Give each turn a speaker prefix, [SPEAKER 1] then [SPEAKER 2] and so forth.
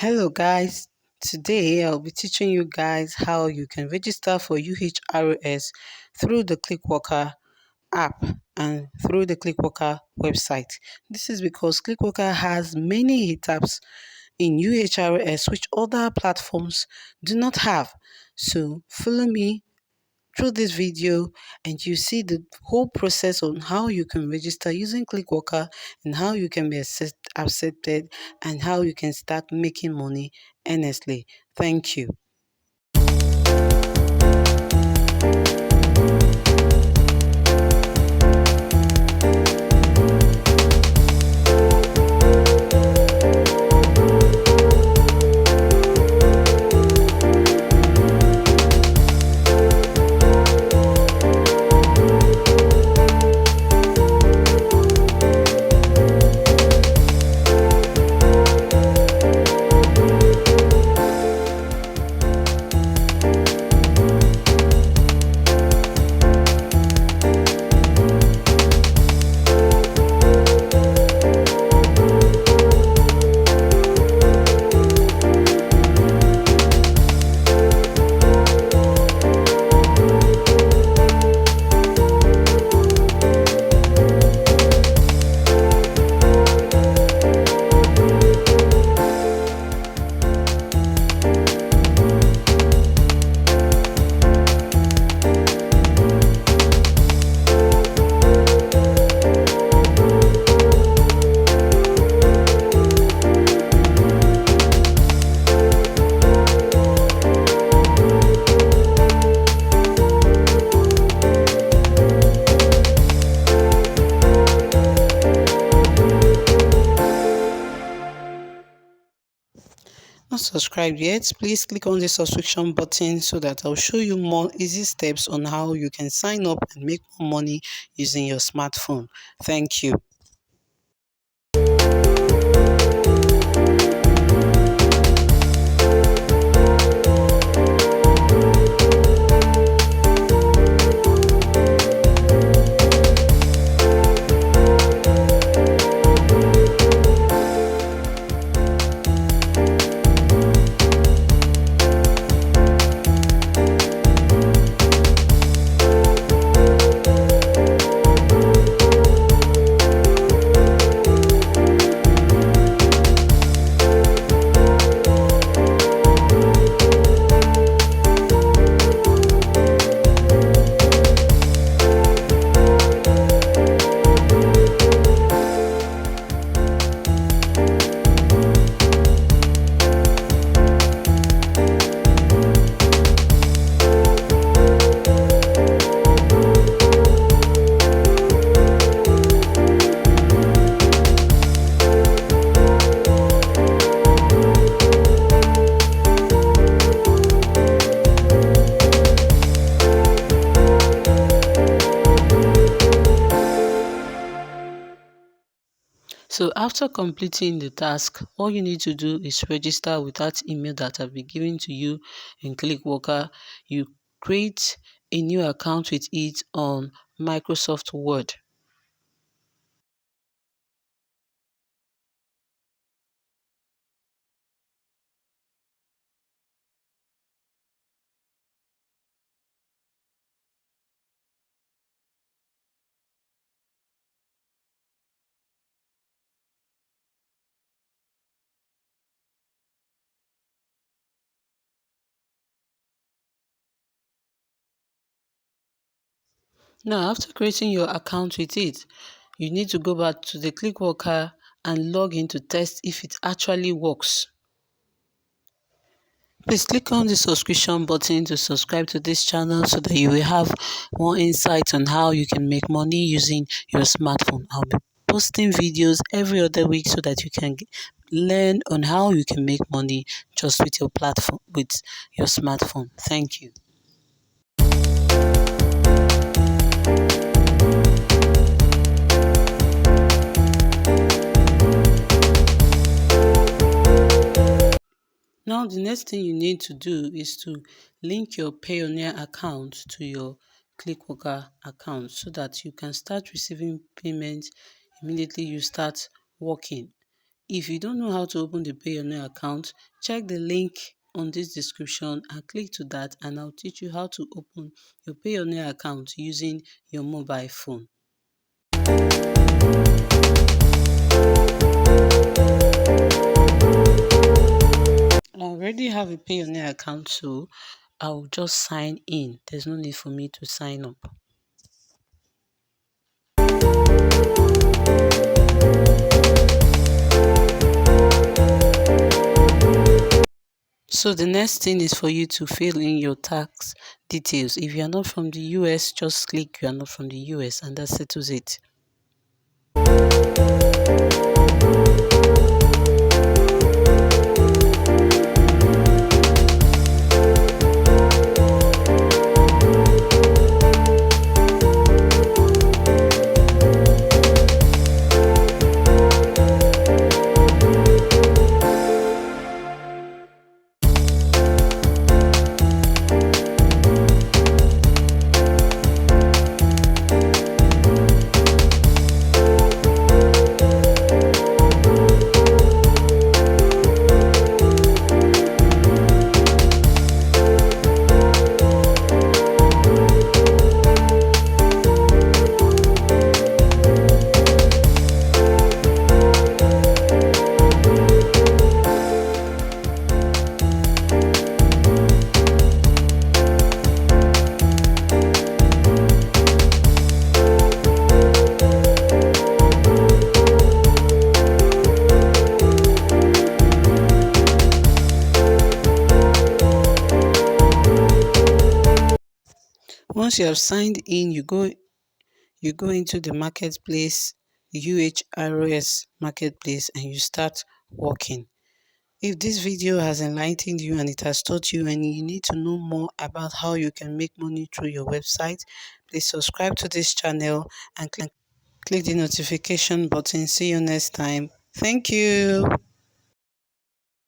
[SPEAKER 1] Hello guys, today I'll be teaching you guys how you can register for UHRS through the Clickworker app and through the Clickworker website. This is because Clickworker has many tabs in UHRS which other platforms do not have. So follow me through this video and you see the whole process on how you can register using Clickworker and how you can be accepted and how you can start making money honestly. Thank you. Not subscribed yet, please click on the subscription button so that I'll show you more easy steps on how you can sign up and make more money using your smartphone. Thank you. So after completing the task, all you need to do is register with that email that have been given to you in Clickworker. You create a new account with it on Microsoft Word. Now, after creating your account with it, you need to go back to the Clickworker and log in to test if it actually works. Please click on the subscription button to subscribe to this channel so that you will have more insight on how you can make money using your smartphone. I'll be posting videos every other week so that you can learn on how you can make money just with your platform, with your smartphone. Thank you. Now, the next thing you need to do is to link your Payoneer account to your Clickworker account so that you can start receiving payments immediately you start working. If you don't know how to open the Payoneer account, check the link on this description and click to that, and I'll teach you how to open your Payoneer account using your mobile phone. I already have a Payoneer account, so I'll just sign in. There's no need for me to sign up. So the next thing is for you to fill in your tax details. If you are not from the US, just click you are not from the US and that settles it. Once you have signed in, you go into the marketplace, UHRS marketplace, and you start working. If this video has enlightened you and it has taught you and you need to know more about how you can make money through your website, please subscribe to this channel and click the notification button. See you next time. Thank you.